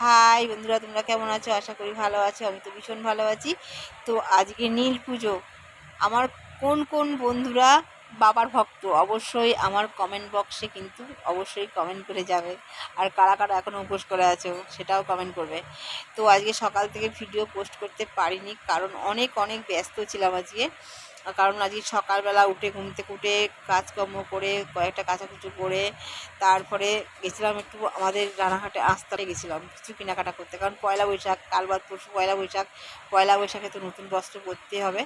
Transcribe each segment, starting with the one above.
High বন্ধুরা, তোমরা কেমন আছো? আশা করি ভালো আছো। আমি তো ভীষণ ভালো আছি। তো আজকে নীল পুজো। আমার কোন কোন বন্ধুরা বাবার ভক্ত অবশ্যই আমার কমেন্ট বক্সে কিন্তু অবশ্যই কমেন্ট করে যাবে। আর কারা কারা এখনও উপোস করে আছো সেটাও কমেন্ট করবে। তো আজকে সকাল থেকে ভিডিও পোস্ট করতে পারিনি, কারণ অনেক অনেক ব্যস্ত ছিলাম আজকে। কারণ আজকে সকালবেলা উঠে ঘুম থেকে উঠে কাজকর্ম করে কয়েকটা কাচাকুচু করে তারপরে গেছিলাম একটু আমাদের রানাঘাটে আস্তারে গেছিলাম কিছু কেনাকাটা করতে, কারণ পয়লা বৈশাখ, কাল বাদ পরশু পয়লা বৈশাখ। পয়লা বৈশাখে তো নতুন বস্ত্র পরতে হবে,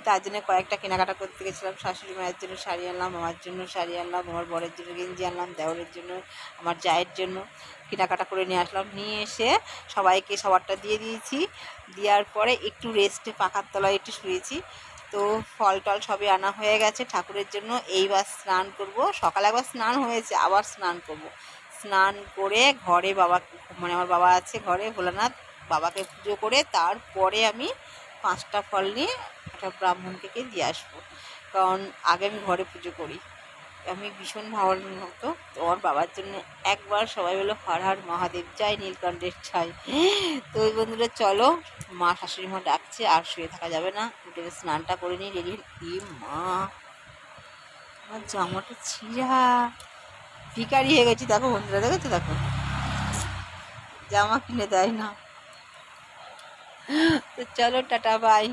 তার জন্য কয়েকটা কেনাকাটা করতে গেছিলাম। শাশুড়ি মায়ের জন্য শাড়ি আনলাম, আমার জন্য শাড়ি আনলাম, আমার বরের জন্য গেঞ্জি আনলাম, দেওরের জন্য, আমার জায়ের জন্য কেনাকাটা করে নিয়ে আসলাম। নিয়ে এসে সবাইকে সবারটা দিয়ে দিয়েছি। দেওয়ার পরে একটু রেস্টে পাখার তলায় একটু শুয়েছি। তো ফল টল সবই আনা হয়ে গেছে ঠাকুরের জন্য। এইবার স্নান করব। সকালে একবার স্নান হয়েছে, আবার স্নান করব। স্নান করে ঘরে বাবা, মানে আমার বাবা আছে ঘরে ভোলানাথ, বাবাকে পুজো করে তারপরে আমি 5টা ফল নিয়ে একটা ব্রাহ্মণকে দিয়ে আসবো, কারণ আগে আমি ঘরে পুজো করি। আমি ভীষণ ভাবার ভক্ত। তো আমার বাবার জন্য একবার সবাই বলো হর হর মহাদেব, জয় নীলকণ্ঠের ছাই। তো ওই বন্ধুরা চলো, মা শাশুড়ি মা ডাকছে, আর শুয়ে থাকা যাবে না, উঠে স্নানটা করে নিই, রেডি। ই মা, আমার জামাটা ছিঁড়া, ভিখারি হয়ে গেছি। দেখো বন্ধুরা, দেখেছো? দেখো জামা কিনে দেয় না। তো চলো, টাটা বাই।